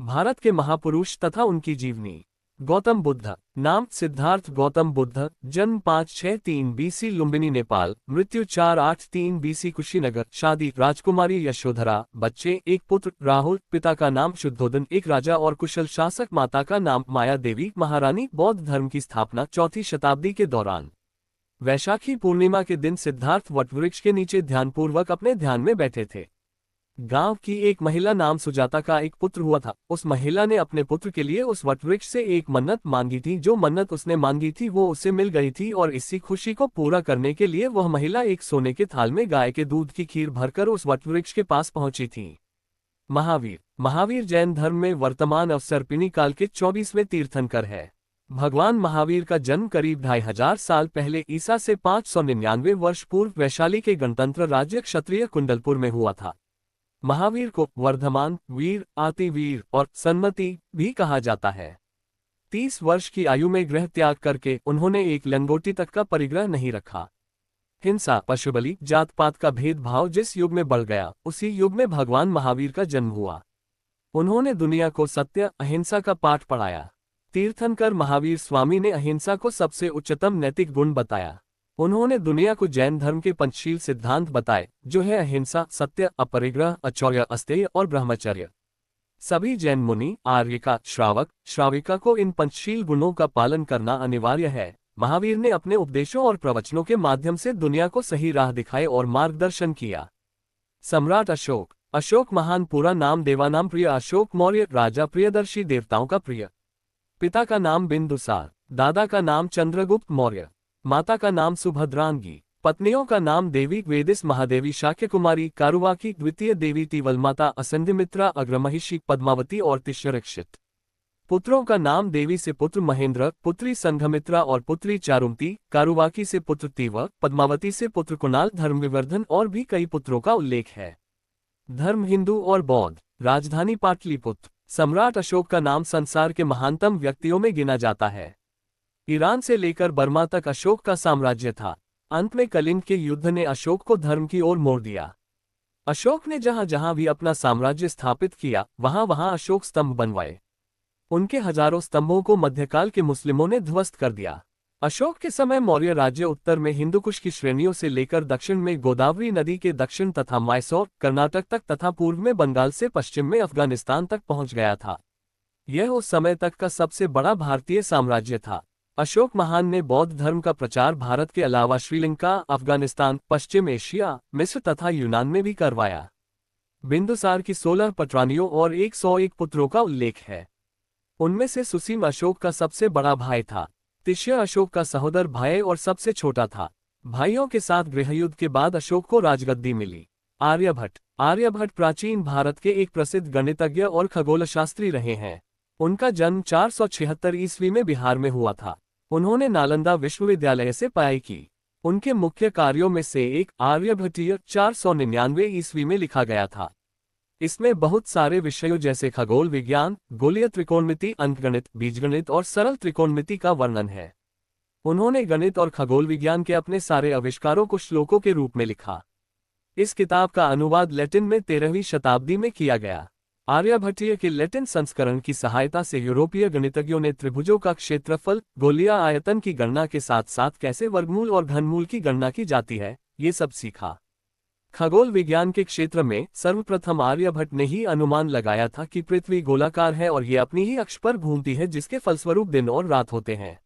भारत के महापुरुष तथा उनकी जीवनी। गौतम बुद्ध। नाम सिद्धार्थ गौतम बुद्ध। जन्म 563 बीसी लुम्बिनी नेपाल। मृत्यु 483 बीसी कुशीनगर। शादी राजकुमारी यशोधरा। बच्चे एक पुत्र राहुल। पिता का नाम शुद्धोदन एक राजा और कुशल शासक। माता का नाम माया देवी महारानी। बौद्ध धर्म की स्थापना 4वीं शताब्दी के दौरान। वैशाखी पूर्णिमा के दिन सिद्धार्थ वटवृक्ष के नीचे ध्यानपूर्वक अपने ध्यान में बैठे थे। गांव की एक महिला नाम सुजाता का एक पुत्र हुआ था। उस महिला ने अपने पुत्र के लिए उस वटवृक्ष से एक मन्नत मांगी थी। जो मन्नत उसने मांगी थी वो उसे मिल गई थी और इसी खुशी को पूरा करने के लिए वह महिला एक सोने के थाल में गाय के दूध की खीर भरकर उस वटवृक्ष के पास पहुंची थी। महावीर जैन धर्म में वर्तमान अवसर्पिणी काल के 24वें तीर्थंकर है। भगवान महावीर का जन्म करीब 2500 साल पहले ईसा से 599 वर्ष पूर्व वैशाली के गणतंत्र राज्य क्षत्रिय कुंडलपुर में हुआ था। महावीर को वर्धमान, वीर, आतिवीर और सन्मति भी कहा जाता है। 30 वर्ष की आयु में गृह त्याग करके उन्होंने एक लंगोटी तक का परिग्रह नहीं रखा। हिंसा, पशुबलि, जात पात का भेदभाव जिस युग में बढ़ गया उसी युग में भगवान महावीर का जन्म हुआ। उन्होंने दुनिया को सत्य, अहिंसा का पाठ पढ़ाया। तीर्थंकर महावीर स्वामी ने अहिंसा को सबसे उच्चतम नैतिक गुण बताया। उन्होंने दुनिया को जैन धर्म के पंचशील सिद्धांत बताए, जो है अहिंसा, सत्य, अपरिग्रह, अचौर्य, अस्तेय और ब्रह्मचर्य। सभी जैन मुनि, आर्यिका, श्रावक, श्राविका को इन पंचशील गुणों का पालन करना अनिवार्य है। महावीर ने अपने उपदेशों और प्रवचनों के माध्यम से दुनिया को सही राह दिखाए और मार्गदर्शन किया। सम्राट अशोक। अशोक महान पूरा नाम देवानाम प्रिय अशोक मौर्य, राजा प्रियदर्शी, देवताओं का प्रिय। पिता का नाम बिंदुसार। दादा का नाम चंद्रगुप्त मौर्य। माता का नाम सुभद्रांगी। पत्नियों का नाम देवी वेदिस, महादेवी, शाक्य कुमारी, कारुवाकी, द्वितीय देवी तिवलमाता, असंधिमित्रा, अग्रमहिषी, पद्मावती और तिष्यरक्षित। पुत्रों का नाम देवी से पुत्र महेंद्र, पुत्री संघमित्रा और पुत्री चारुमती, कारुवाकी से पुत्र तीव, पद्मावती से पुत्र कुणाल, धर्मविवर्धन और भी कई पुत्रों का उल्लेख है। धर्म हिंदू और बौद्ध। राजधानी पाटलिपुत्र। सम्राट अशोक का नाम संसार के महानतम व्यक्तियों में गिना जाता है। ईरान से लेकर बर्मा तक अशोक का साम्राज्य था। अंत में कलिंग के युद्ध ने अशोक को धर्म की ओर मोड़ दिया। अशोक ने जहां जहां भी अपना साम्राज्य स्थापित किया वहां वहां अशोक स्तंभ बनवाए। उनके हजारों स्तंभों को मध्यकाल के मुस्लिमों ने ध्वस्त कर दिया। अशोक के समय मौर्य राज्य उत्तर में हिंदुकुश की श्रेणियों से लेकर दक्षिण में गोदावरी नदी के दक्षिण तथा मैसूर, कर्नाटक तक तथा पूर्व में बंगाल से पश्चिम में अफगानिस्तान तक पहुंच गया था। यह उस समय तक का सबसे बड़ा भारतीय साम्राज्य था। अशोक महान ने बौद्ध धर्म का प्रचार भारत के अलावा श्रीलंका, अफगानिस्तान, पश्चिम एशिया, मिस्र तथा यूनान में भी करवाया। बिंदुसार की 16 पटरानियों और 101 पुत्रों का उल्लेख है। उनमें से सुसीम अशोक का सबसे बड़ा भाई था। तिष्य अशोक का सहोदर भाई और सबसे छोटा था। भाइयों के साथ गृहयुद्ध के बाद अशोक को राजगद्दी मिली। आर्यभट्ट प्राचीन भारत के एक प्रसिद्ध गणितज्ञ और खगोलशास्त्री रहे हैं। उनका जन्म 476 ईस्वी में बिहार में हुआ था। उन्होंने नालंदा विश्वविद्यालय से पढ़ाई की। उनके मुख्य कार्यों में से एक आर्यभट्टीय 499 ईस्वी में लिखा गया था। इसमें बहुत सारे विषयों जैसे खगोल विज्ञान, गोलीय त्रिकोणमिति, अंकगणित, बीजगणित और सरल त्रिकोणमिति का वर्णन है। उन्होंने गणित और खगोल विज्ञान के अपने सारे आविष्कारों को श्लोकों के रूप में लिखा। इस किताब का अनुवाद लैटिन में 13वीं शताब्दी में किया गया। आर्यभट्टीय के लैटिन संस्करण की सहायता से यूरोपीय गणितज्ञों ने त्रिभुजों का क्षेत्रफल, गोलीय आयतन की गणना के साथ साथ कैसे वर्गमूल और घनमूल की गणना की जाती है, ये सब सीखा। खगोल विज्ञान के क्षेत्र में सर्वप्रथम आर्यभट्ट ने ही अनुमान लगाया था कि पृथ्वी गोलाकार है और ये अपनी ही अक्ष पर घूमती है, जिसके फलस्वरूप दिन और रात होते हैं।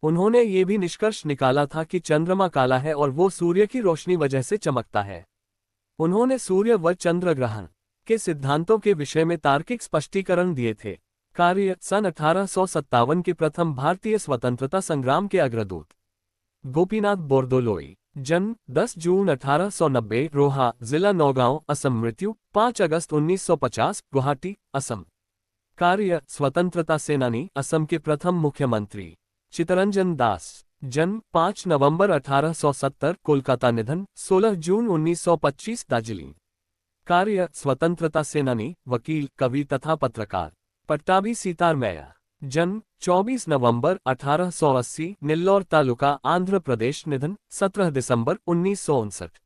उन्होंने ये भी निष्कर्ष निकाला था कि चंद्रमा काला है और वो सूर्य की रोशनी वजह से चमकता है। उन्होंने सूर्य व चंद्र ग्रहण के सिद्धांतों के विषय में तार्किक स्पष्टीकरण दिए थे। कार्य सन 1857 के प्रथम भारतीय स्वतंत्रता संग्राम के अग्रदूत। गोपीनाथ बोरदोलोई। जन्म 10 जून 1890, रोहा, जिला नौगांव, असम। मृत्यु 5 अगस्त 1950, गुवाहाटी, असम। कार्य स्वतंत्रता सेनानी, असम के प्रथम मुख्यमंत्री। चित्तरंजन दास। जन्म 5 नवंबर 1870, कोलकाता। निधन 16 जून 1925, दार्जिलिंग। कार्य स्वतंत्रता सेनानी, वकील, कवि तथा पत्रकार। पट्टाभी सीतारमैया। जन्म 24 नवंबर 1880, नेल्लौर तालुका, आंध्र प्रदेश। निधन 17 दिसंबर 1959।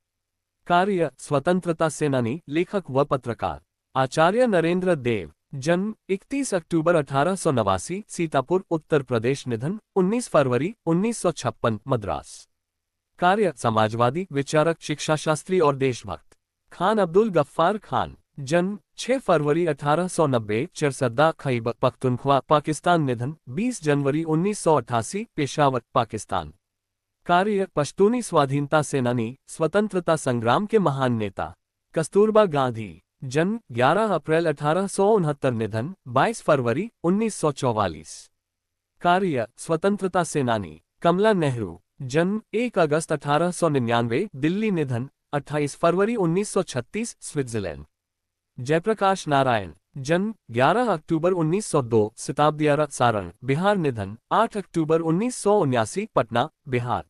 कार्य स्वतंत्रता सेनानी, लेखक व पत्रकार। आचार्य नरेंद्र देव। जन्म 31 अक्टूबर 1889, सीतापुर, उत्तर प्रदेश। निधन 19 फरवरी 1956, मद्रास। कार्य समाजवादी, विचारक, शिक्षाशास्त्री और देशभक्त। खान अब्दुल गफ्फार खान। जन्म 6 फरवरी 1890, चरसद्दा, खैबर पख्तूनख्वा, पाकिस्तान। निधन 20 जनवरी 1988, पेशावर, पाकिस्तान। कार्य पश्तूनी स्वाधीनता सेनानी, स्वतंत्रता संग्राम के महान नेता। कस्तूरबा गांधी। जन्म 11 अप्रैल 1869, निधन 22 फरवरी 1944। कार्य स्वतंत्रता सेनानी। कमला नेहरू। जन्म 1 अगस्त 1899, दिल्ली। निधन 28 फरवरी 1936, स्विट्जरलैंड। जयप्रकाश नारायण। जन्म 11 अक्टूबर 1902, सिताबदियारा, सारण, बिहार। निधन 8 अक्टूबर 1979, पटना, बिहार।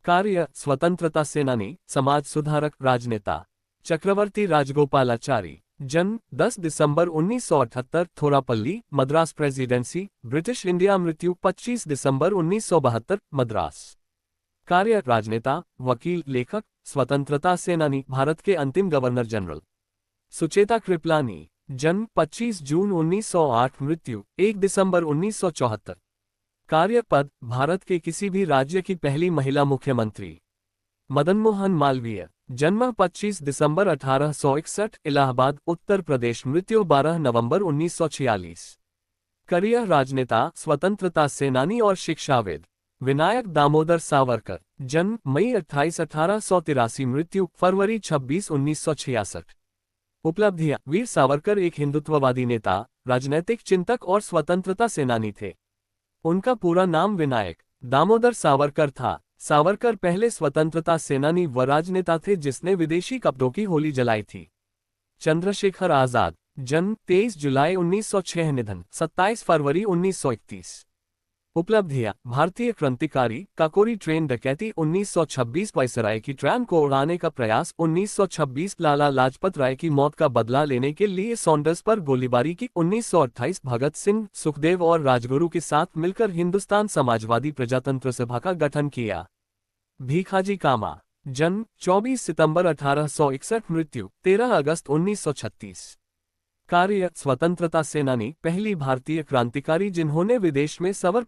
कार्य स्वतंत्रता सेनानी, समाज सुधारक, राजनेता। चक्रवर्ती राजगोपालाचारी। जन्म 10 दिसंबर 1978, थोरापल्ली, मद्रास प्रेसिडेंसी, ब्रिटिश इंडिया। मृत्यु 25 दिसंबर 1972, मद्रास। कार्य राजनेता, वकील, लेखक, स्वतंत्रता सेनानी, भारत के अंतिम गवर्नर जनरल। सुचेता कृपलानी। जन्म 25 जून 1908, मृत्यु 1 दिसंबर 1974। कार्य पद, भारत के किसी भी राज्य की पहली महिला मुख्यमंत्री। मदन मोहन मालवीय। जन्म 25 दिसंबर 1861, इलाहाबाद, उत्तर प्रदेश। मृत्यु 12 नवंबर 1946। करियर राजनेता, स्वतंत्रता सेनानी और शिक्षाविद। विनायक दामोदर सावरकर। जन्म मई 28, 1883, मृत्यु फरवरी 26, 1966। उपलब्धियां। वीर सावरकर एक हिंदुत्ववादी नेता, राजनैतिक चिंतक और स्वतंत्रता सेनानी थे। उनका पूरा नाम विनायक दामोदर सावरकर था। सावरकर पहले स्वतंत्रता सेनानी व राजनेता थे जिसने विदेशी कब्जों की होली जलाई थी। चंद्रशेखर आजाद। जन्म 23 जुलाई 1906, निधन 27 फरवरी 1931। उपलब्धियां। भारतीय क्रांतिकारी, काकोरी ट्रेन डकैती 1926, वायसराय की ट्रेन को उड़ाने का प्रयास 1926, लाला लाजपत राय की मौत का बदला लेने के लिए सॉन्डर्स पर गोलीबारी की 1928, भगत सिंह, सुखदेव और राजगुरु के साथ मिलकर हिंदुस्तान समाजवादी प्रजातंत्र सभा का गठन किया। भीखाजी कामा। जन्म 24 सितंबर 1861, मृत्यु 13 अगस्त 1936। कार्य स्वतंत्रता सेनानी, पहली भारतीय क्रांतिकारी जिन्होंने विदेश में सवर